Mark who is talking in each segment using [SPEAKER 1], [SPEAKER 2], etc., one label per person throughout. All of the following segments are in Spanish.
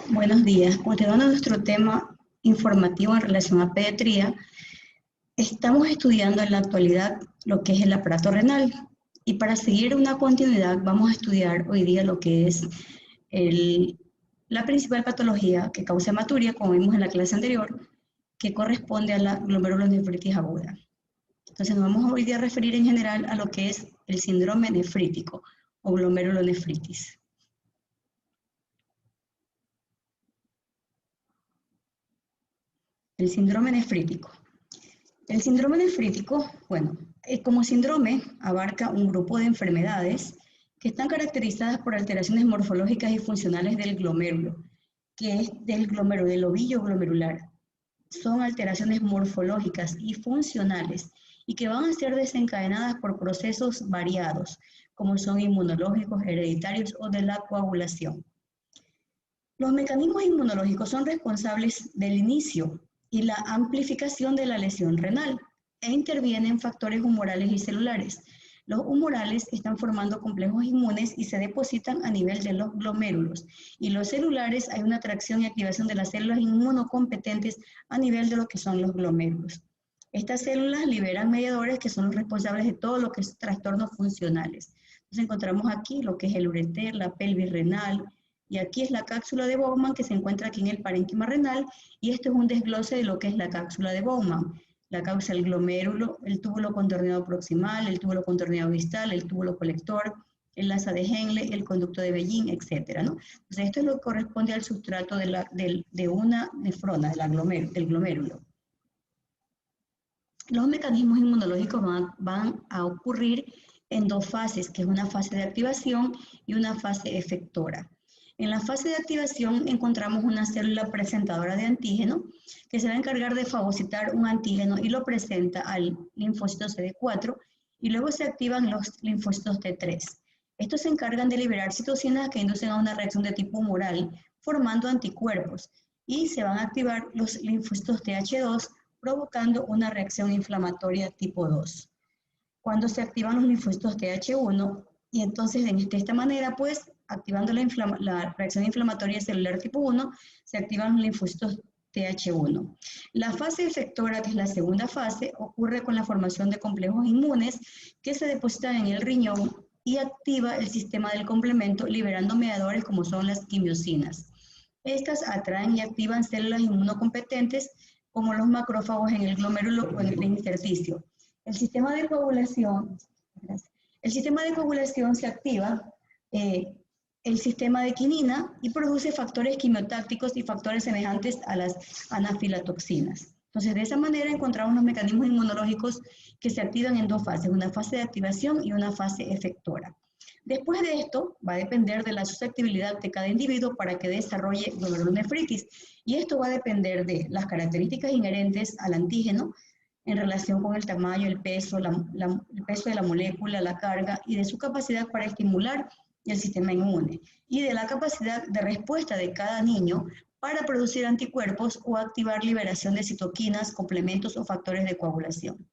[SPEAKER 1] Buenos días. Continuando nuestro tema informativo en relación a pediatría, estamos estudiando en la actualidad lo que es el aparato renal. Y para seguir una continuidad, vamos a estudiar hoy día lo que es la principal patología que causa hematuria, como vimos en la clase anterior, que corresponde a la glomerulonefritis aguda. Entonces nos vamos hoy día a referir en general a lo que es el síndrome nefrítico o glomerulonefritis. El síndrome nefrítico. El síndrome nefrítico, bueno, como síndrome abarca un grupo de enfermedades que están caracterizadas por alteraciones morfológicas y funcionales del glomérulo, que es del ovillo glomerular. Son alteraciones morfológicas y funcionales y que van a ser desencadenadas por procesos variados, como son inmunológicos, hereditarios o de la coagulación. Los mecanismos inmunológicos son responsables del inicio y la amplificación de la lesión renal e intervienen factores humorales y celulares. Los humorales están formando complejos inmunes y se depositan a nivel de los glomérulos, y los celulares hay una atracción y activación de las células inmunocompetentes a nivel de lo que son los glomérulos. Estas células liberan mediadores que son los responsables de todo lo que es trastornos funcionales. Entonces encontramos aquí lo que es el ureter, la pelvis renal, y aquí es la cápsula de Bowman que se encuentra aquí en el parénquima renal, y esto es un desglose de lo que es la cápsula de Bowman. La cápsula del glomérulo, el túbulo contorneado proximal, el túbulo contorneado distal, el túbulo colector, el asa de Henle, el conducto de Bellin, etc., ¿no? Entonces esto es lo que corresponde al sustrato de una nefrona, del glomérulo. Los mecanismos inmunológicos van a ocurrir en dos fases, que es una fase de activación y una fase efectora. En la fase de activación encontramos una célula presentadora de antígeno que se va a encargar de fagocitar un antígeno y lo presenta al linfocito CD4, y luego se activan los linfocitos T3. Estos se encargan de liberar citocinas que inducen a una reacción de tipo humoral formando anticuerpos, y se van a activar los linfocitos TH2 provocando una reacción inflamatoria tipo 2. Cuando se activan los linfocitos TH1, y entonces de esta manera, pues, activando la reacción inflamatoria celular tipo 1, se activan los linfocitos TH1. La fase efectora, que es la segunda fase, ocurre con la formación de complejos inmunes que se depositan en el riñón y activa el sistema del complemento liberando mediadores como son las quimiosinas. Estas atraen y activan células inmunocompetentes como los macrófagos en el glomérulo o en el intersticio. El sistema de coagulación se activa el sistema de quinina y produce factores quimiotácticos y factores semejantes a las anafilatoxinas. Entonces, de esa manera encontramos los mecanismos inmunológicos que se activan en dos fases, una fase de activación y una fase efectora. Después de esto, va a depender de la susceptibilidad de cada individuo para que desarrolle glomerulonefritis, y esto va a depender de las características inherentes al antígeno en relación con el tamaño, el peso, el peso de la molécula, la carga, y de su capacidad para estimular el sistema inmune, y de la capacidad de respuesta de cada niño para producir anticuerpos o activar liberación de citoquinas, complementos o factores de coagulación.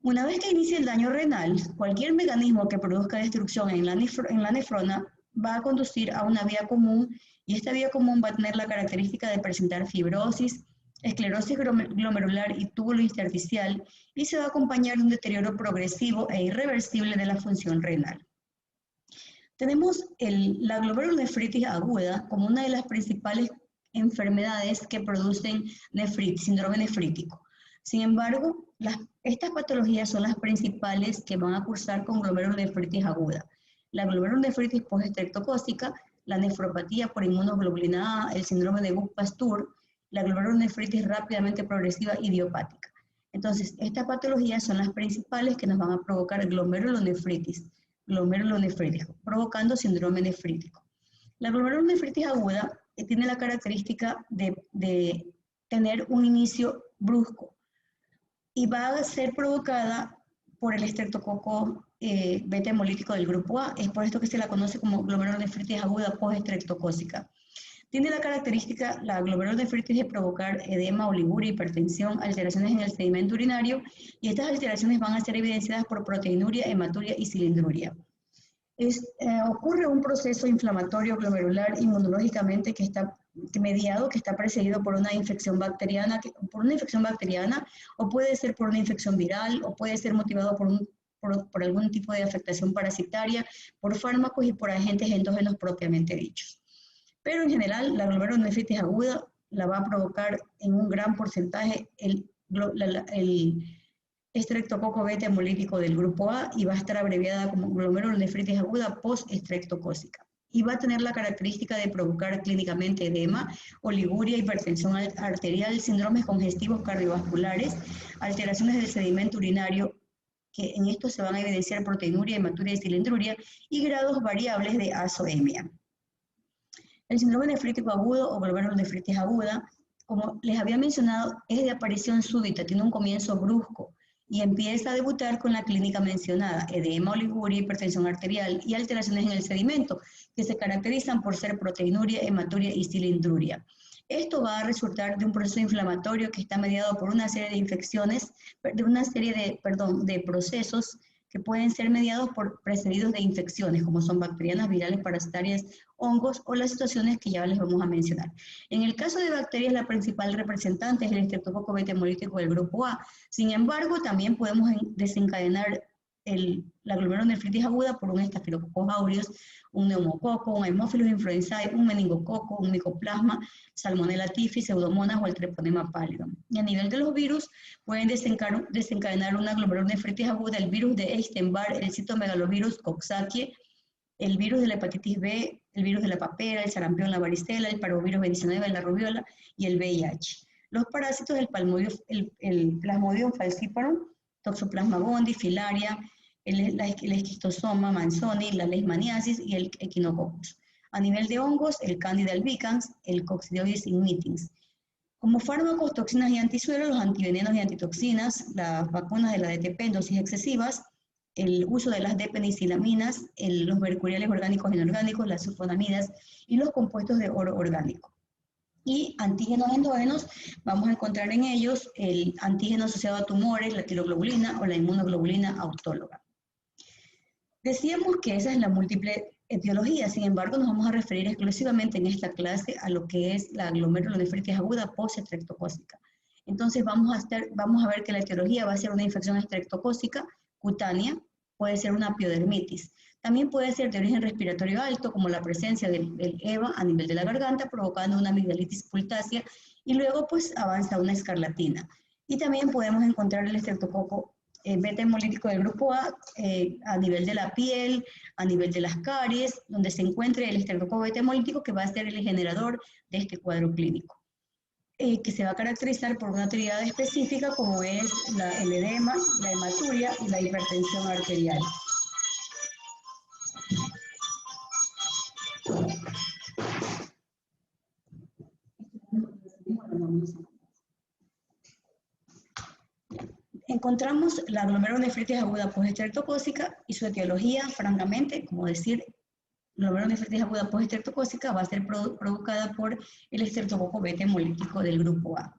[SPEAKER 1] Una vez que inicie el daño renal, cualquier mecanismo que produzca destrucción en la nefrona va a conducir a una vía común, y esta vía común va a tener la característica de presentar fibrosis, esclerosis glomerular y túbulo intersticial, y se va a acompañar de un deterioro progresivo e irreversible de la función renal. Tenemos la glomerulonefritis aguda como una de las principales enfermedades que producen síndrome nefrítico. Sin embargo, estas patologías son las principales que van a cursar con glomerulonefritis aguda. La glomerulonefritis postestreptocócica, la nefropatía por inmunoglobulina A, el síndrome de Buck-Pasteur, la glomerulonefritis rápidamente progresiva idiopática. Entonces, estas patologías son las principales que nos van a provocar glomerulonefritis, provocando síndrome nefrítico. La glomerulonefritis aguda tiene la característica de tener un inicio brusco, y va a ser provocada por el estreptococo beta hemolítico del grupo A. Es por esto que se la conoce como glomerulonefritis aguda postestreptocócica. Tiene la característica, la glomerulonefritis, de provocar edema, oliguria, hipertensión, alteraciones en el sedimento urinario, y estas alteraciones van a ser evidenciadas por proteinuria, hematuria y cilindruria. ocurre un proceso inflamatorio glomerular inmunológicamente que está mediado, que está precedido por una infección bacteriana, o puede ser por una infección viral, o puede ser motivado por algún tipo de afectación parasitaria, por fármacos y por agentes endógenos propiamente dichos. Pero en general, la glomerulonefritis aguda la va a provocar en un gran porcentaje el estreptococo beta hemolítico del grupo A y va a estar abreviada como glomerulonefritis aguda post-estreptocócica. Y va a tener la característica de provocar clínicamente edema, oliguria, hipertensión arterial, síndromes congestivos cardiovasculares, alteraciones del sedimento urinario, que en esto se van a evidenciar proteinuria, hematuria y cilindruria, y grados variables de azoemia. El síndrome nefrítico agudo o glomerulonefritis aguda, como les había mencionado, es de aparición súbita, tiene un comienzo brusco y empieza a debutar con la clínica mencionada, edema, oliguria, hipertensión arterial y alteraciones en el sedimento, que se caracterizan por ser proteinuria, hematuria y cilindruria. Esto va a resultar de un proceso inflamatorio que está mediado por una serie de infecciones, de procesos que pueden ser mediados por precedidos de infecciones, como son bacterianas, virales, parasitarias, hongos o las situaciones que ya les vamos a mencionar. En el caso de bacterias, la principal representante es el estreptococo beta hemolítico del grupo A. Sin embargo, también podemos desencadenar la glomerulonefritis aguda por un estafilococcus aureus, un neumococo, un haemophilus influenzae, un meningococo, un micoplasma, salmonella typhi, pseudomonas o el treponema pallidum. Y a nivel de los virus, pueden desencadenar una glomerulonefritis aguda el virus de Epstein-Barr, el citomegalovirus Coxsackie, el virus de la hepatitis B, el virus de la papera, el sarampión, la varicela, el parvovirus B19, la rubiola y el VIH. Los parásitos, el Plasmodium falciparum, Toxoplasma gondii, filaria, el esquistosoma manzoni, la leishmaniasis y el echinococcus. A nivel de hongos, el Candida albicans, el Coccidioides igmitans. Como fármacos, toxinas y antisueros, los antivenenos y antitoxinas, las vacunas de la DTP en dosis excesivas, el uso de las D-penicilaminas, los mercuriales orgánicos e inorgánicos, las sulfonamidas y los compuestos de oro orgánico. Y antígenos endógenos, vamos a encontrar en ellos el antígeno asociado a tumores, la tiroglobulina o la inmunoglobulina autóloga. Decíamos que esa es la múltiple etiología, sin embargo nos vamos a referir exclusivamente en esta clase a lo que es la glomerulonefritis aguda post-estreptocócica. Entonces vamos a ver que la etiología va a ser una infección estreptocócica cutánea, puede ser una piodermitis. También puede ser de origen respiratorio alto, como la presencia del EVA a nivel de la garganta, provocando una amigdalitis pultácea, y luego pues avanza a una escarlatina. Y también podemos encontrar el estreptococo beta hemolítico del grupo A nivel de la piel, a nivel de las caries, donde se encuentre el estreptococo beta hemolítico que va a ser el generador de este cuadro clínico, que se va a caracterizar por una actividad específica como es el edema, la hematuria y la hipertensión arterial. Encontramos la glomerulonefritis aguda postestreptocócica y su etiología, francamente, como decir, glomerulonefritis aguda postestreptocócica va a ser provocada por el estreptococo beta hemolítico del grupo A.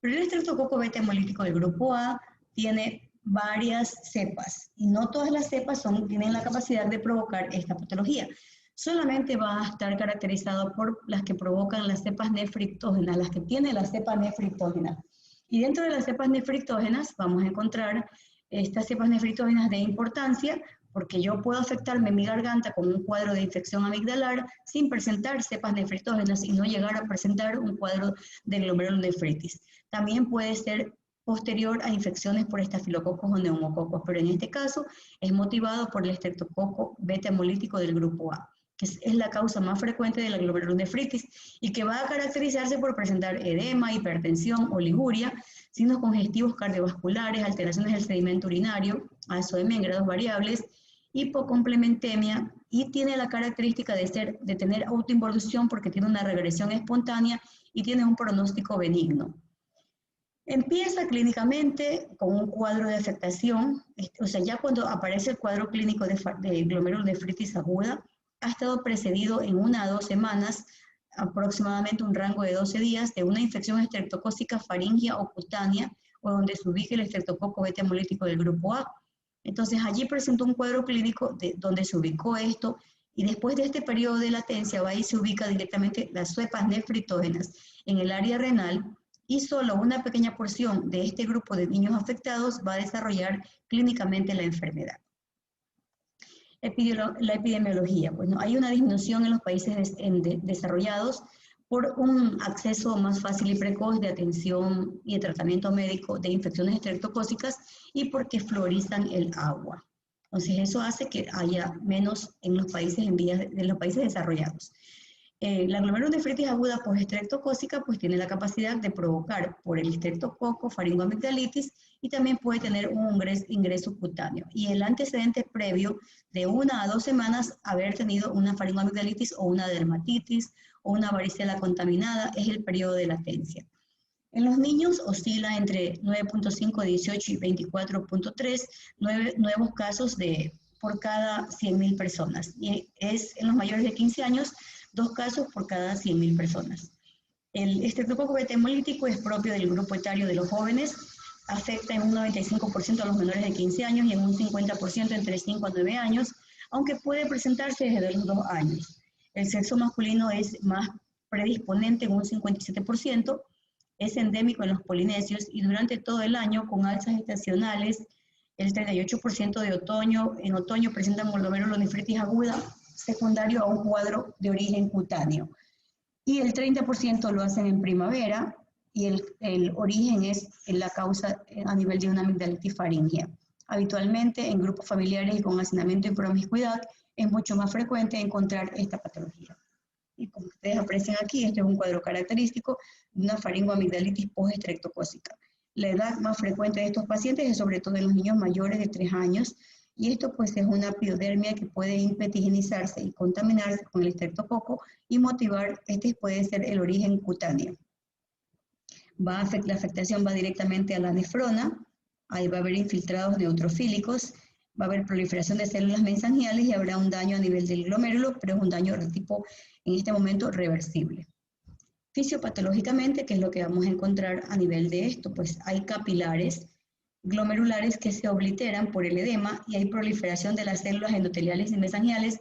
[SPEAKER 1] Pero el estreptococo beta hemolítico del grupo A tiene varias cepas y no todas las cepas tienen la capacidad de provocar esta patología. Solamente va a estar caracterizado por las que provocan las cepas nefrictógenas, las que tienen la cepa nefrictógena. Y dentro de las cepas nefrictógenas vamos a encontrar estas cepas nefrictógenas de importancia porque yo puedo afectarme mi garganta con un cuadro de infección amigdalar sin presentar cepas nefrictógenas y no llegar a presentar un cuadro de glomerulonefritis. También puede ser posterior a infecciones por estafilococos o neumococos, pero en este caso es motivado por el estreptococo beta hemolítico del grupo A, que es la causa más frecuente de la glomerulonefritis y que va a caracterizarse por presentar edema, hipertensión, oliguria, signos congestivos cardiovasculares, alteraciones del sedimento urinario, azoemia en grados variables, hipocomplementemia, y tiene la característica de tener autoinvolución porque tiene una regresión espontánea y tiene un pronóstico benigno. Empieza clínicamente con un cuadro de afectación, o sea, ya cuando aparece el cuadro clínico de glomerulonefritis aguda, ha estado precedido en 1 a 2 semanas, aproximadamente un rango de 12 días, de una infección estreptocócica faríngea o cutánea, o donde se ubique el estreptococo beta hemolítico del grupo A. Entonces allí presentó un cuadro clínico donde se ubicó esto y después de este periodo de latencia va y se ubica directamente las cepas nefritógenas en el área renal y solo una pequeña porción de este grupo de niños afectados va a desarrollar clínicamente la enfermedad. La epidemiología. Bueno, hay una disminución en los países desarrollados por un acceso más fácil y precoz de atención y de tratamiento médico de infecciones estreptocócicas y porque fluorizan el agua. Entonces eso hace que haya menos en los países en los países desarrollados. La glomerulonefritis aguda postestreptocócica pues tiene la capacidad de provocar por el estreptococo faringoamigdalitis y también puede tener un ingreso cutáneo. Y el antecedente previo de 1 a 2 semanas haber tenido una faringoamigdalitis o una dermatitis o una varicela contaminada es el periodo de latencia. En los niños oscila entre 9.5, 18 y 24.3 nuevos casos por cada 100.000 personas. Y es en los mayores de 15 años 2 casos por cada 100.000 personas. El estreptococo beta hemolítico es propio del grupo etario de los jóvenes, afecta en un 95% a los menores de 15 años y en un 50% entre 5 a 9 años, aunque puede presentarse desde los 2 años. El sexo masculino es más predisponente en un 57%, es endémico en los polinesios y durante todo el año con alzas estacionales, el 38% de otoño, en otoño presentan glomerulonefritis aguda, secundario a un cuadro de origen cutáneo. Y el 30% lo hacen en primavera y el origen es en la causa a nivel de una amigdalitis faríngea. Habitualmente en grupos familiares y con hacinamiento y promiscuidad es mucho más frecuente encontrar esta patología. Y como ustedes aprecian aquí, este es un cuadro característico de una faringoamigdalitis postestreptocócica. La edad más frecuente de estos pacientes es sobre todo en los niños mayores de 3 años, y esto pues es una piodermia que puede impetiginizarse y contaminarse con el estreptococo y motivar, puede ser el origen cutáneo. La afectación va directamente a la nefrona, ahí va a haber infiltrados neutrofílicos, va a haber proliferación de células mesangiales y habrá un daño a nivel del glomérulo, pero es un daño de tipo, en este momento, reversible. Fisiopatológicamente, ¿qué es lo que vamos a encontrar a nivel de esto? Pues hay capilares glomerulares que se obliteran por el edema y hay proliferación de las células endoteliales y mesangiales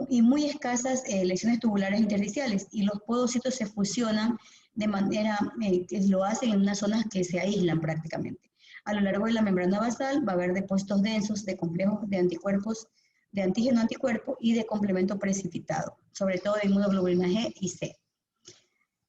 [SPEAKER 1] y muy escasas lesiones tubulares intersticiales y los podocitos se fusionan de manera que lo hacen en unas zonas que se aíslan prácticamente. A lo largo de la membrana basal va a haber depósitos densos de complejos de anticuerpos, de antígeno-anticuerpo y de complemento precipitado, sobre todo de inmunoglobulina G y C.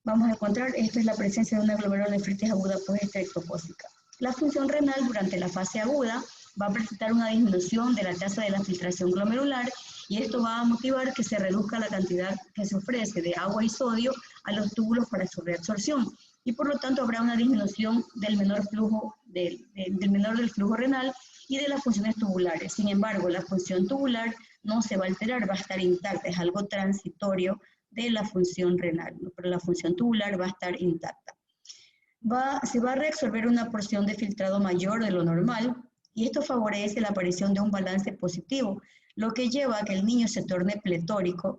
[SPEAKER 1] Vamos a encontrar, esto es la presencia de una glomerulonefritis aguda postestreptocócica. La función renal durante la fase aguda va a presentar una disminución de la tasa de la filtración glomerular y esto va a motivar que se reduzca la cantidad que se ofrece de agua y sodio a los túbulos para su reabsorción y por lo tanto habrá una disminución del menor del flujo renal y de las funciones tubulares. Sin embargo, la función tubular no se va a alterar, va a estar intacta, es algo transitorio de la función renal, ¿no? Pero la función tubular va a estar intacta. Se va a reabsorber una porción de filtrado mayor de lo normal y esto favorece la aparición de un balance positivo, lo que lleva a que el niño se torne pletórico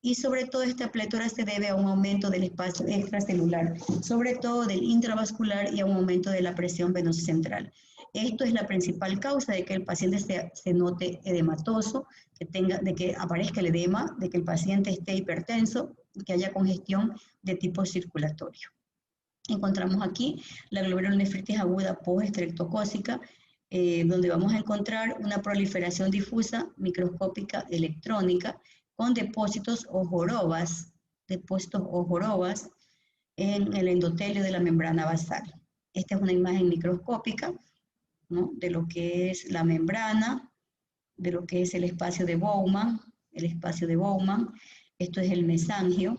[SPEAKER 1] y sobre todo esta pletora se debe a un aumento del espacio extracelular, sobre todo del intravascular y a un aumento de la presión venosa central. Esto es la principal causa de que el paciente se note edematoso, de que aparezca el edema, de que el paciente esté hipertenso, que haya congestión de tipo circulatorio. Encontramos aquí la glomerulonefritis aguda postestreptocócica, donde vamos a encontrar una proliferación difusa microscópica electrónica con depósitos o jorobas en el endotelio de la membrana basal. Esta es una imagen microscópica, ¿no?, de lo que es la membrana, de lo que es el espacio de Bowman, Esto es el mesangio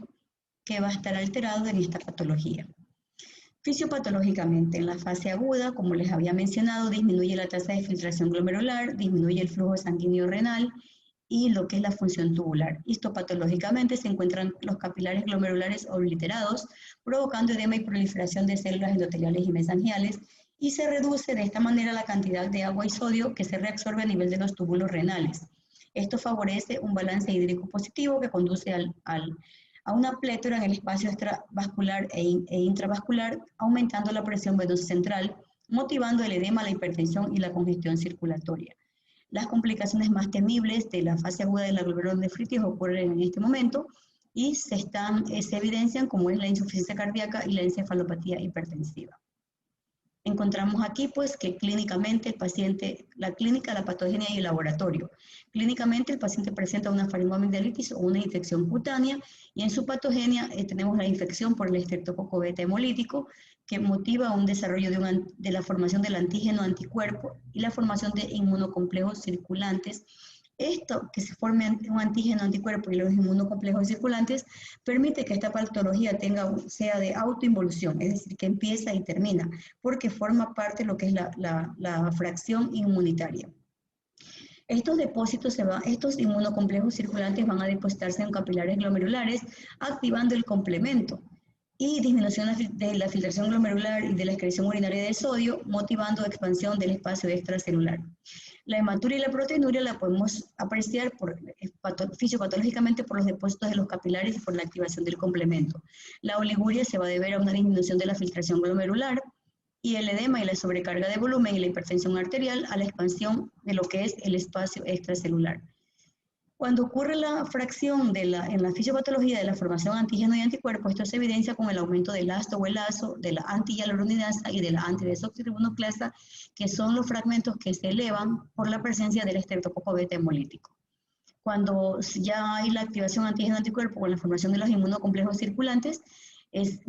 [SPEAKER 1] que va a estar alterado en esta patología. Fisiopatológicamente, en la fase aguda, como les había mencionado, disminuye la tasa de filtración glomerular, disminuye el flujo sanguíneo renal y lo que es la función tubular. Histopatológicamente se encuentran los capilares glomerulares obliterados, provocando edema y proliferación de células endoteliales y mesangiales, y se reduce de esta manera la cantidad de agua y sodio que se reabsorbe a nivel de los túbulos renales. Esto favorece un balance hídrico positivo que conduce a una plétora en el espacio extravascular e intravascular, aumentando la presión venosa central, motivando el edema, la hipertensión y la congestión circulatoria. Las complicaciones más temibles de la fase aguda de la glomerulonefritis ocurren en este momento y se evidencian como es la insuficiencia cardíaca y la encefalopatía hipertensiva. Encontramos aquí pues que clínicamente el paciente, la clínica, la patogenia y el laboratorio. Clínicamente el paciente presenta una faringoamigdalitis o una infección cutánea y en su patogenia tenemos la infección por el estreptococo beta hemolítico que motiva un desarrollo de la formación del antígeno anticuerpo y la formación de inmunocomplejos circulantes. Esto, que se forme un antígeno anticuerpo y los inmunocomplejos circulantes, permite que esta patología sea de autoinvolución, es decir, que empieza y termina, porque forma parte de lo que es la fracción inmunitaria. Estos depósitos estos inmunocomplejos circulantes van a depositarse en capilares glomerulares, activando el complemento y disminución de la filtración glomerular y de la excreción urinaria de sodio, motivando expansión del espacio extracelular. La hematuria y la proteinuria la podemos apreciar fisiopatológicamente por los depósitos de los capilares y por la activación del complemento. La oliguria se va a deber a una disminución de la filtración glomerular y el edema y la sobrecarga de volumen y la hipertensión arterial a la expansión de lo que es el espacio extracelular. Cuando ocurre la fracción en la fisiopatología de la formación antígeno y anticuerpo, esto se evidencia con el aumento del ácido o el ASO, de la anti-hialuronidasa y de la antidesoxirribonucleasa, que son los fragmentos que se elevan por la presencia del estreptococo beta hemolítico. Cuando ya hay la activación antígeno-anticuerpo con la formación de los inmunocomplejos circulantes,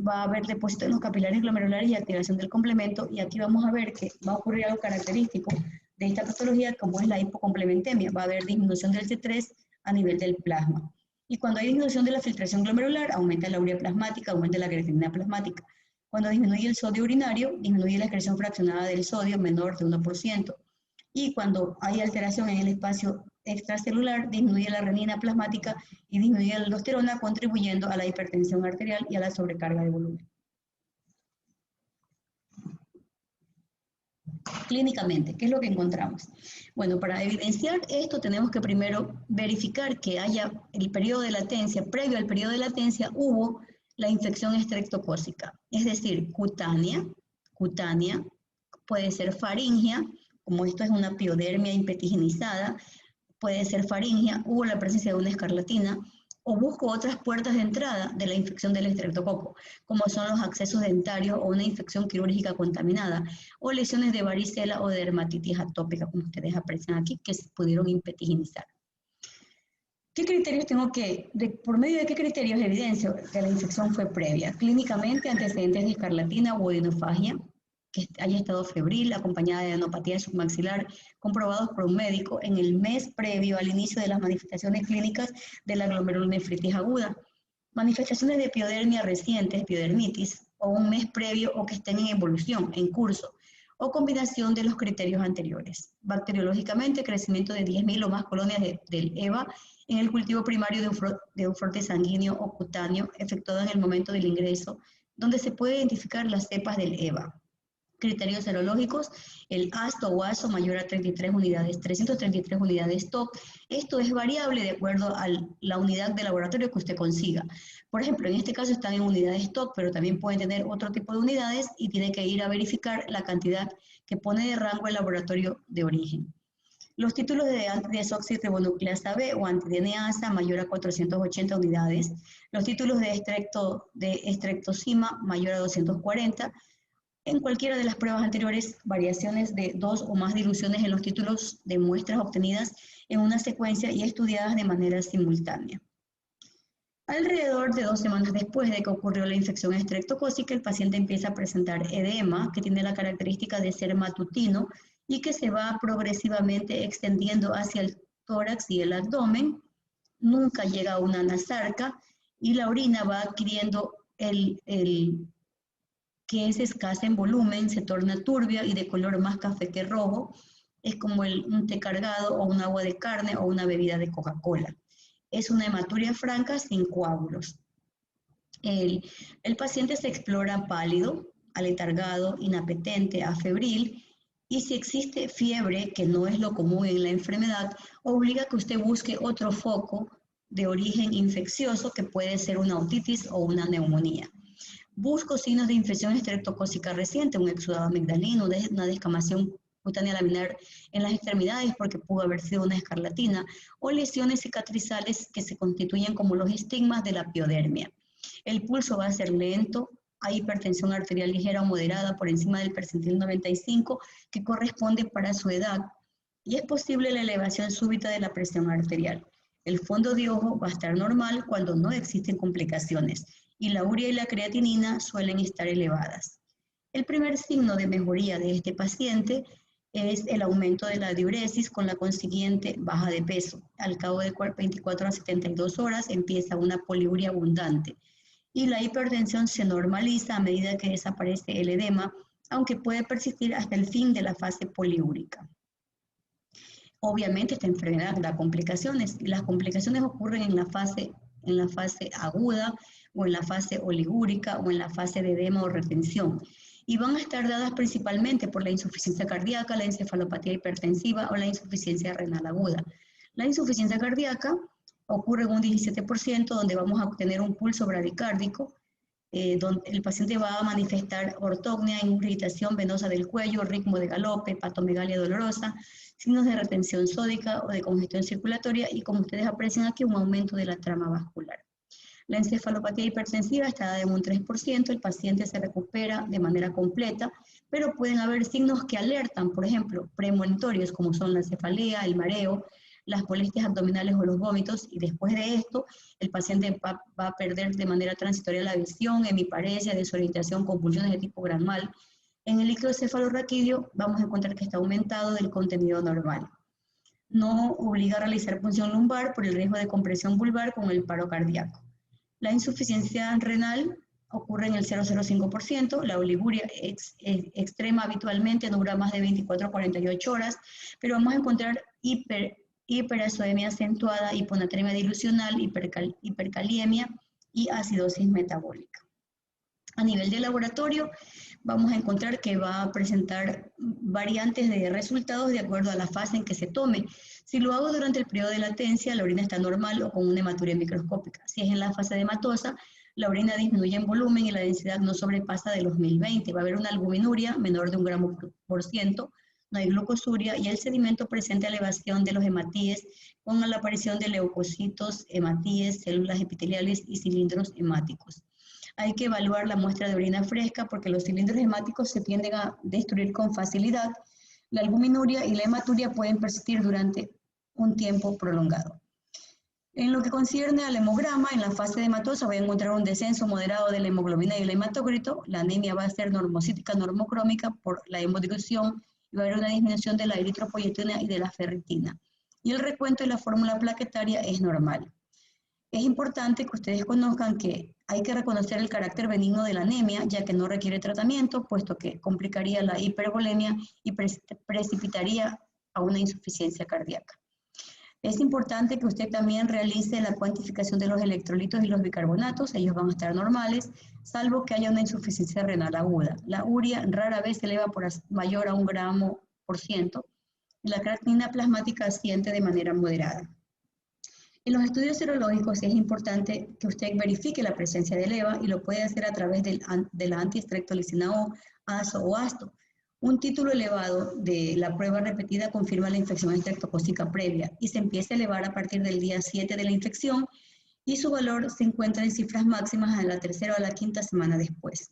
[SPEAKER 1] va a haber depósito en los capilares glomerulares y activación del complemento, y aquí vamos a ver que va a ocurrir algo característico de esta patología, como es la hipocomplementemia. Va a haber disminución del T3 a nivel del plasma. Y cuando hay disminución de la filtración glomerular, aumenta la urea plasmática, aumenta la creatinina plasmática. Cuando disminuye el sodio urinario, disminuye la excreción fraccionada del sodio menor de 1%. Y cuando hay alteración en el espacio extracelular, disminuye la renina plasmática y disminuye la aldosterona, contribuyendo a la hipertensión arterial y a la sobrecarga de volumen. Clínicamente, ¿qué es lo que encontramos? Bueno, para evidenciar esto tenemos que primero verificar que haya el periodo de latencia, previo al periodo de latencia hubo la infección estreptocócica, es decir, cutánea, puede ser faríngea, como esto es una piodermia impetiginizada, puede ser faríngea, hubo la presencia de una escarlatina, o busco otras puertas de entrada de la infección del estreptococo, como son los accesos dentarios o una infección quirúrgica contaminada, o lesiones de varicela o de dermatitis atópica, como ustedes aprecian aquí, que se pudieron impetiginizar. ¿Qué criterios por medio de qué criterios evidencio que la infección fue previa? Clínicamente, antecedentes de escarlatina o odinofagia, que haya estado febril, acompañada de adenopatía submaxilar, comprobados por un médico en el mes previo al inicio de las manifestaciones clínicas de la glomerulonefritis aguda. Manifestaciones de piodermia recientes, piodermitis, o un mes previo o que estén en evolución, en curso, o combinación de los criterios anteriores. Bacteriológicamente, crecimiento de 10.000 o más colonias del EVA en el cultivo primario de un frote sanguíneo o cutáneo efectuado en el momento del ingreso, donde se puede identificar las cepas del EVA. Criterios serológicos, el ASTO o ASO mayor a 333 unidades TOC. Esto es variable de acuerdo a la unidad de laboratorio que usted consiga. Por ejemplo, en este caso están en unidades TOC, pero también pueden tener otro tipo de unidades y tiene que ir a verificar la cantidad que pone de rango el laboratorio de origen. Los títulos de antidesoxirribonucleasa B o anti-DNAsa mayor a 480 unidades. Los títulos de estreptosima mayor a 240. En cualquiera de las pruebas anteriores, variaciones de 2 o más diluciones en los títulos de muestras obtenidas en una secuencia y estudiadas de manera simultánea. Alrededor de 2 semanas después de que ocurrió la infección estreptocócica, el paciente empieza a presentar edema, que tiene la característica de ser matutino y que se va progresivamente extendiendo hacia el tórax y el abdomen. Nunca llega a una anasarca y la orina va adquiriendo que es escasa en volumen, se torna turbia y de color más café que rojo. Es como un té cargado o un agua de carne o una bebida de Coca-Cola. Es una hematuria franca sin coágulos. El paciente se explora pálido, aletargado, inapetente, afebril, y si existe fiebre, que no es lo común en la enfermedad, obliga a que usted busque otro foco de origen infeccioso, que puede ser una otitis o una neumonía. Busco signos de infección estreptocócica reciente, un exudado amigdalino, una descamación cutánea laminar en las extremidades porque pudo haber sido una escarlatina, o lesiones cicatrizales que se constituyen como los estigmas de la piodermia. El pulso va a ser lento, hay hipertensión arterial ligera o moderada por encima del percentil 95 que corresponde para su edad, y es posible la elevación súbita de la presión arterial. El fondo de ojo va a estar normal cuando no existen complicaciones y la urea y la creatinina suelen estar elevadas. El primer signo de mejoría de este paciente es el aumento de la diuresis con la consiguiente baja de peso. Al cabo de 24 a 72 horas empieza una poliuria abundante y la hipertensión se normaliza a medida que desaparece el edema, aunque puede persistir hasta el fin de la fase poliúrica. Obviamente esta enfermedad da complicaciones y las complicaciones ocurren en la fase aguda o en la fase oligúrica o en la fase de edema o retención y van a estar dadas principalmente por la insuficiencia cardíaca, la encefalopatía hipertensiva o la insuficiencia renal aguda. La insuficiencia cardíaca ocurre en un 17% donde vamos a obtener un pulso bradicárdico, donde el paciente va a manifestar ortognia, irritación venosa del cuello, ritmo de galope, patomegalia dolorosa, signos de retención sódica o de congestión circulatoria y, como ustedes aprecian aquí, un aumento de la trama vascular. La encefalopatía hipertensiva está dada en un 3%, el paciente se recupera de manera completa, pero pueden haber signos que alertan, por ejemplo, premonitorios como son la cefalea, el mareo, las molestias abdominales o los vómitos, y después de esto el paciente va a perder de manera transitoria la visión, hemiparesia, desorientación, convulsiones de tipo gran mal. En el líquido cefalorraquídeo vamos a encontrar que está aumentado del contenido normal. No obliga a realizar punción lumbar por el riesgo de compresión vulvar con el paro cardíaco. La insuficiencia renal ocurre en el 0,05%, la oliguria extrema habitualmente dura más de 24 a 48 horas, pero vamos a encontrar hiperazoemia acentuada, hiponatremia dilucional, hiperkaliemia y acidosis metabólica. A nivel de laboratorio, vamos a encontrar que va a presentar variantes de resultados de acuerdo a la fase en que se tome. Si lo hago durante el periodo de latencia, la orina está normal o con una hematuria microscópica. Si es en la fase de hematosa, la orina disminuye en volumen y la densidad no sobrepasa de los 1020. Va a haber una albuminuria menor de 1 gramo por ciento, no hay glucosuria y el sedimento presenta elevación de los hematíes con la aparición de leucocitos, hematíes, células epiteliales y cilindros hemáticos. Hay que evaluar la muestra de orina fresca porque los cilindros hemáticos se tienden a destruir con facilidad. La albuminuria y la hematuria pueden persistir durante un tiempo prolongado. En lo que concierne al hemograma, en la fase de hematosa voy a encontrar un descenso moderado de la hemoglobina y el hematocrito. La anemia va a ser normocítica normocrómica por la hemodilución y va a haber una disminución de la eritropoyetina y de la ferritina. Y el recuento de la fórmula plaquetaria es normal. Es importante que ustedes conozcan que hay que reconocer el carácter benigno de la anemia, ya que no requiere tratamiento, puesto que complicaría la hipervolemia y precipitaría a una insuficiencia cardíaca. Es importante que usted también realice la cuantificación de los electrolitos y los bicarbonatos, ellos van a estar normales, salvo que haya una insuficiencia renal aguda. La urea rara vez se eleva por mayor a 1 gramo por ciento, y la creatinina plasmática asciende de manera moderada. En los estudios serológicos es importante que usted verifique la presencia de EVA y lo puede hacer a través de la antiestreptolicina O, ASO o ASTO. Un título elevado de la prueba repetida confirma la infección estreptocócica previa y se empieza a elevar a partir del día 7 de la infección y su valor se encuentra en cifras máximas en la 3ª o la 5ª semana después.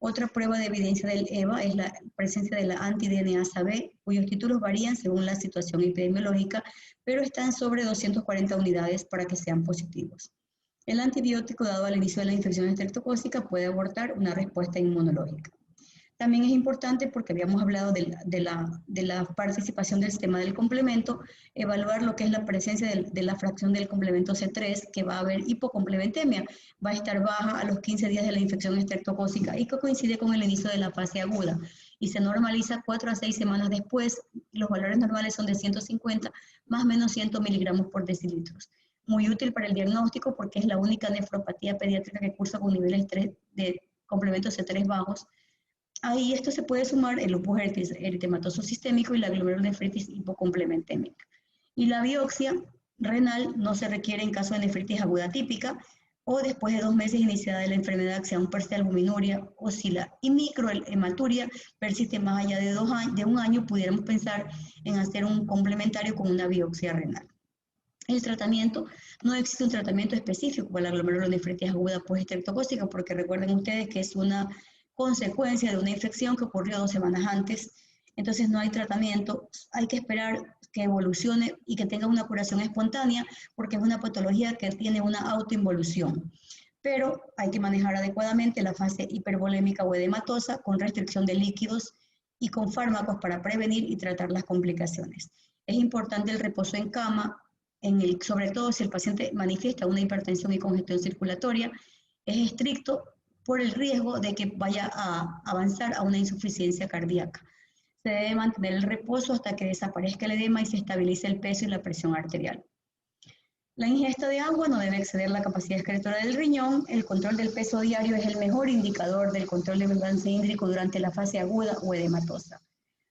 [SPEAKER 1] Otra prueba de evidencia del EVA es la presencia de la anti-DNasa B, cuyos títulos varían según la situación epidemiológica, pero están sobre 240 unidades para que sean positivos. El antibiótico dado al inicio de la infección estreptocócica puede abortar una respuesta inmunológica. También es importante, porque habíamos hablado de la participación del sistema del complemento, evaluar lo que es la presencia de la fracción del complemento C3, que va a haber hipocomplementemia, va a estar baja a los 15 días de la infección estreptocócica y que coincide con el inicio de la fase aguda y se normaliza 4 a 6 semanas después. Los valores normales son de 150 más o menos 100 miligramos por decilitros. Muy útil para el diagnóstico porque es la única nefropatía pediátrica que cursa con niveles de complemento C3 bajos. Ahí esto se puede sumar el lupus eritematoso sistémico y la glomerulonefritis hipocomplementémica. Y la biopsia renal no se requiere en caso de nefritis aguda típica, o después de 2 meses iniciada la enfermedad, sea un persiste albuminuria o si la microhematuria persiste más allá de un año, pudiéramos pensar en hacer un complementario con una biopsia renal. El tratamiento, no existe un tratamiento específico para la glomerulonefritis aguda postestreptocócica, porque recuerden ustedes que es una consecuencia de una infección que ocurrió 2 semanas antes. Entonces no hay tratamiento, hay que esperar que evolucione y que tenga una curación espontánea, porque es una patología que tiene una autoinvolución. Pero hay que manejar adecuadamente la fase hipervolémica o edematosa con restricción de líquidos y con fármacos para prevenir y tratar las complicaciones. Es importante el reposo en cama, sobre todo si el paciente manifiesta una hipertensión y congestión circulatoria, es estricto por el riesgo de que vaya a avanzar a una insuficiencia cardíaca. Se debe mantener el reposo hasta que desaparezca el edema y se estabilice el peso y la presión arterial. La ingesta de agua no debe exceder la capacidad excretora del riñón. El control del peso diario es el mejor indicador del control de balance hídrico durante la fase aguda o edematosa.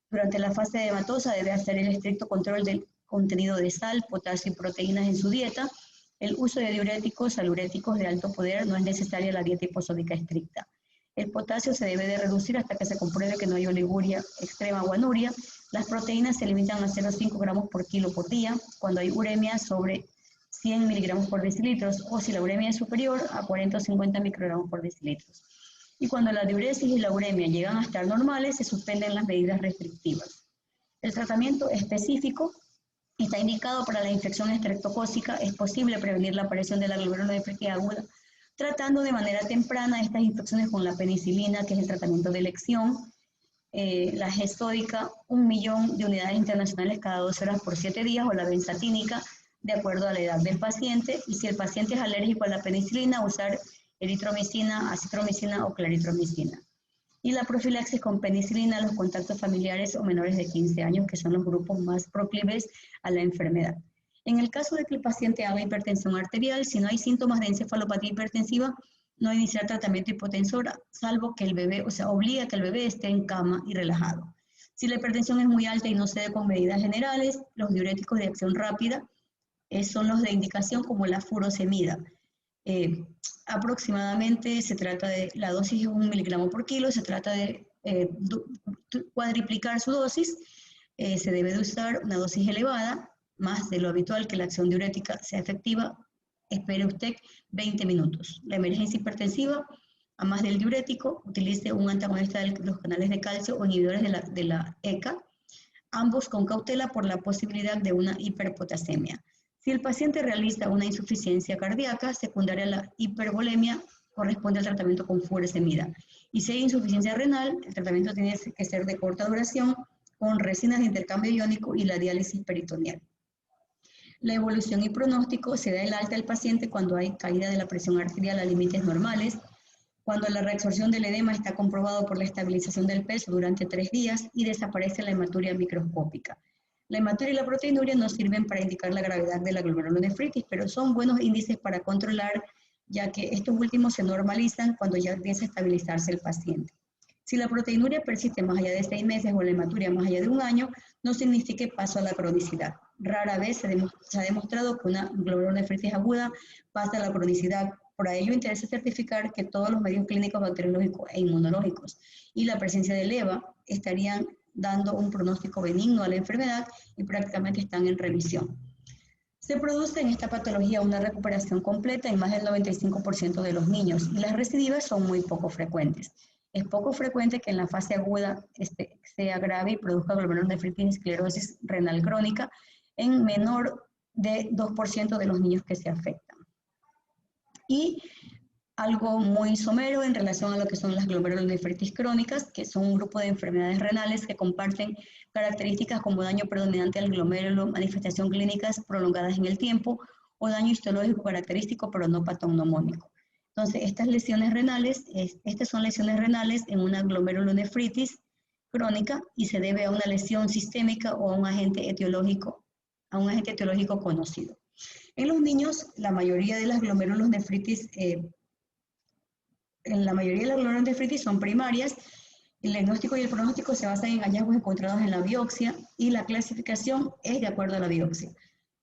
[SPEAKER 1] Durante la fase edematosa debe hacer el estricto control del contenido de sal, potasio y proteínas en su dieta. El uso de diuréticos, aluréticos de alto poder, no es necesaria la dieta hiposódica estricta. El potasio se debe de reducir hasta que se compruebe que no hay oliguria extrema o anuria. Las proteínas se limitan a 0,5 gramos por kilo por día. Cuando hay uremia sobre 100 miligramos por decilitros o si la uremia es superior a 40 o 50 microgramos por decilitros. Y cuando la diuresis y la uremia llegan a estar normales, se suspenden las medidas restrictivas. El tratamiento específico está indicado para la infección estreptocócica. Es posible prevenir la aparición de la glomerulonefritis aguda tratando de manera temprana estas infecciones con la penicilina, que es el tratamiento de elección, la gestódica, 1 millón de unidades internacionales cada 12 horas por 7 días, o la benzatínica, de acuerdo a la edad del paciente, y si el paciente es alérgico a la penicilina, usar eritromicina, acitromicina o claritromicina. Y la profilaxis con penicilina a los contactos familiares o menores de 15 años, que son los grupos más proclives a la enfermedad. En el caso de que el paciente haga hipertensión arterial, si no hay síntomas de encefalopatía hipertensiva, no iniciar tratamiento hipotensor, salvo que el bebé, obliga a que el bebé esté en cama y relajado. Si la hipertensión es muy alta y no cede con medidas generales, los diuréticos de acción rápida son los de indicación como la furosemida. Aproximadamente se trata de, la dosis es 1 miligramo por kilo, se trata de cuadriplicar su dosis, se debe de usar una dosis elevada, más de lo habitual que la acción diurética sea efectiva, espere usted 20 minutos. La emergencia hipertensiva, a más del diurético, utilice un antagonista de los canales de calcio o inhibidores de la ECA, ambos con cautela por la posibilidad de una hiperpotasemia. Si el paciente realiza una insuficiencia cardíaca secundaria a la hipervolemia, corresponde al tratamiento con furosemida. Y si hay insuficiencia renal, el tratamiento tiene que ser de corta duración, con resinas de intercambio iónico y la diálisis peritoneal. La evolución y pronóstico: se da el alta del paciente cuando hay caída de la presión arterial a límites normales, cuando la reabsorción del edema está comprobado por la estabilización del peso durante 3 días y desaparece la hematuria microscópica. La hematuria y la proteinuria no sirven para indicar la gravedad de la glomerulonefritis, pero son buenos índices para controlar, ya que estos últimos se normalizan cuando ya empieza a estabilizarse el paciente. Si la proteinuria persiste más allá de 6 meses o la hematuria más allá de 1 año, no significa paso a la cronicidad. Rara vez se ha demostrado que una glomerulonefritis aguda pasa a la cronicidad. Por ello interesa certificar que todos los medios clínicos bacteriológicos e inmunológicos y la presencia de leva estarían dando un pronóstico benigno a la enfermedad y prácticamente están en remisión. Se produce en esta patología una recuperación completa en más del 95% de los niños y las recidivas son muy poco frecuentes. Es poco frecuente que en la fase aguda sea grave y produzca glomerulonefritis y esclerosis renal crónica en menor de 2% de los niños que se afectan. Y algo muy somero en relación a lo que son las glomerulonefritis crónicas, que son un grupo de enfermedades renales que comparten características como daño predominante al glomérulo, manifestación clínicas prolongadas en el tiempo o daño histológico característico pero no patognomónico. Entonces, estas lesiones renales, estas son lesiones renales en una glomerulonefritis crónica y se debe a una lesión sistémica o a un agente etiológico conocido. En los niños, la mayoría de las glomerulonefritis son primarias. El diagnóstico y el pronóstico se basan en hallazgos encontrados en la biopsia y la clasificación es de acuerdo a la biopsia.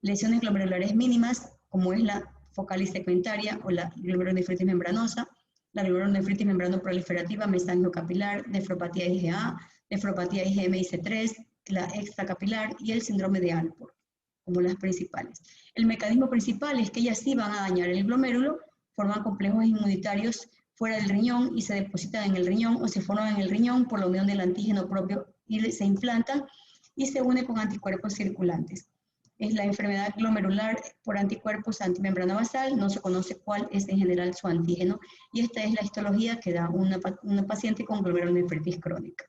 [SPEAKER 1] Lesiones glomerulares mínimas, como es la focal y segmentaria o la glomerulonefritis membranosa, la glomerulonefritis membrano-proliferativa mesangiocapilar, nefropatía IgA, nefropatía IgM-IC3, la extracapilar y el síndrome de Alport, como las principales. El mecanismo principal es que ellas sí van a dañar el glomérulo, forman complejos inmunitarios fuera del riñón y se depositan en el riñón o se forman en el riñón por la unión del antígeno propio y se implantan y se une con anticuerpos circulantes. Es la enfermedad glomerular por anticuerpos antimembrana basal, no se conoce cuál es en general su antígeno, y esta es la histología que da una paciente con glomerulonefritis crónica.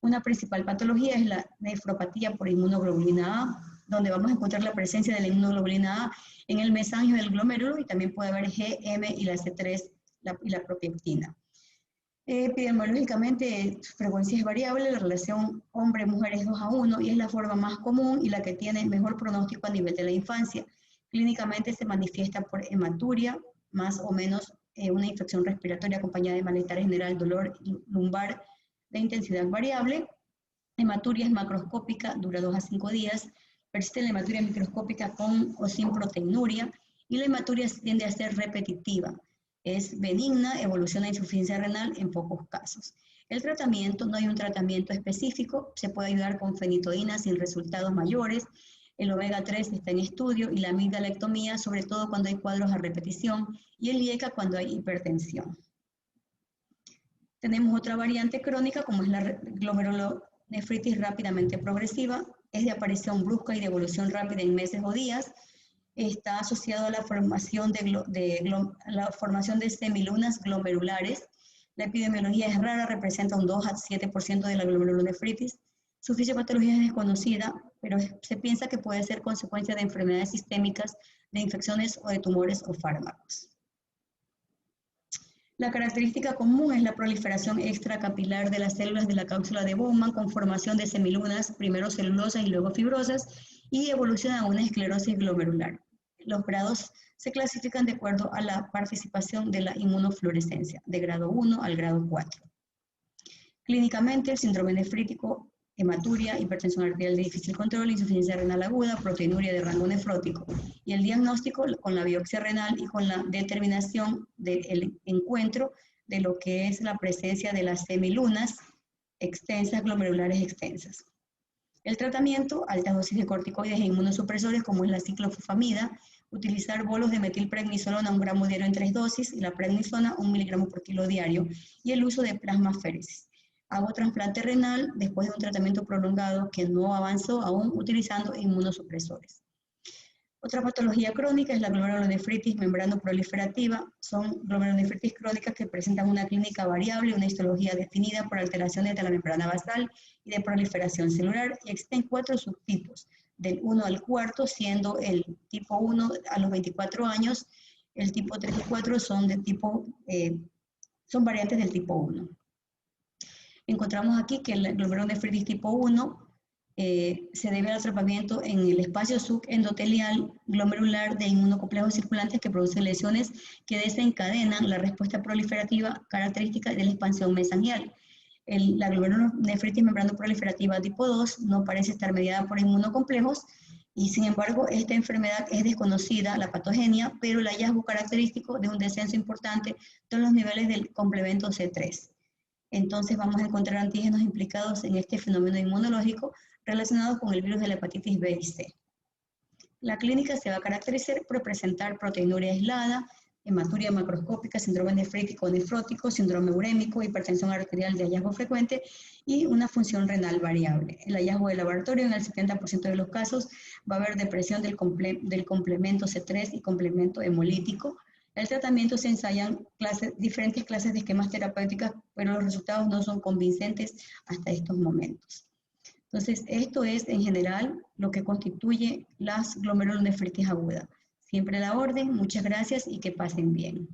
[SPEAKER 1] Una principal patología es la nefropatía por inmunoglobulina A, donde vamos a encontrar la presencia de la inmunoglobulina A en el mesangio del glomérulo y también puede haber G, M y la C3 y la propiactina. Epidemiológicamente, su frecuencia es variable, la relación hombre-mujer es 2:1 y es la forma más común y la que tiene mejor pronóstico a nivel de la infancia. Clínicamente se manifiesta por hematuria, más o menos una infección respiratoria acompañada de malestar general, dolor lumbar de intensidad variable. Hematuria es macroscópica, dura 2 a 5 días. Persiste la hematuria microscópica con o sin proteinuria y la hematuria tiende a ser repetitiva. Es benigna, evoluciona a insuficiencia renal en pocos casos. El tratamiento, no hay un tratamiento específico, se puede ayudar con fenitoína sin resultados mayores. El omega 3 está en estudio y la amigdalectomía, sobre todo cuando hay cuadros a repetición, y el IECA cuando hay hipertensión. Tenemos otra variante crónica como es la glomerulonefritis rápidamente progresiva, es de aparición brusca y de evolución rápida en meses o días. Está asociado a la formación de semilunas glomerulares. La epidemiología es rara, representa un 2 a 7% de la glomerulonefritis. Su fisiopatología es desconocida, pero se piensa que puede ser consecuencia de enfermedades sistémicas, de infecciones o de tumores o fármacos. La característica común es la proliferación extracapilar de las células de la cápsula de Bowman con formación de semilunas, primero celulosas y luego fibrosas, y evolución a una esclerosis glomerular. Los grados se clasifican de acuerdo a la participación de la inmunofluorescencia, de grado 1 al grado 4. Clínicamente, el síndrome nefrítico, hematuria, hipertensión arterial de difícil control, insuficiencia renal aguda, proteinuria de rango nefrótico. Y el diagnóstico con la biopsia renal y con la determinación del encuentro de lo que es la presencia de las semilunas extensas, glomerulares extensas. El tratamiento, altas dosis de corticoides e inmunosupresores como es la ciclofosfamida, utilizar bolos de metilprednisolona 1 gramo diario en 3 dosis y la prednisona 1 miligramo por kilo diario y el uso de plasmaféresis. Hago trasplante renal después de un tratamiento prolongado que no avanzó aún utilizando inmunosupresores. Otra patología crónica es la glomerulonefritis membrano-proliferativa. Son glomerulonefritis crónicas que presentan una clínica variable, una histología definida por alteraciones de la membrana basal y de proliferación celular. Y existen 4 subtipos, del 1 al 4, siendo el tipo 1 a los 24 años, el tipo 3 y 4 son variantes del tipo 1. Encontramos aquí que la glomerulonefritis tipo 1 se debe al atrapamiento en el espacio subendotelial glomerular de inmunocomplejos circulantes que producen lesiones que desencadenan la respuesta proliferativa característica de la expansión mesangial. La glomerulonefritis membrano-proliferativa tipo 2 no parece estar mediada por inmunocomplejos y sin embargo esta enfermedad es desconocida, la patogenia, pero el hallazgo característico de un descenso importante de los niveles del complemento C3. Entonces vamos a encontrar antígenos implicados en este fenómeno inmunológico relacionados con el virus de la hepatitis B y C. La clínica se va a caracterizar por presentar proteinuria aislada, hematuria macroscópica, síndrome nefrítico o nefrótico, síndrome urémico, hipertensión arterial de hallazgo frecuente y una función renal variable. El hallazgo de laboratorio en el 70% de los casos va a haber depresión del complemento C3 y complemento hemolítico. El tratamiento se ensayan diferentes clases de esquemas terapéuticos, pero los resultados no son convincentes hasta estos momentos. Entonces, esto es en general lo que constituye las glomerulonefritis agudas. Siempre a la orden, muchas gracias y que pasen bien.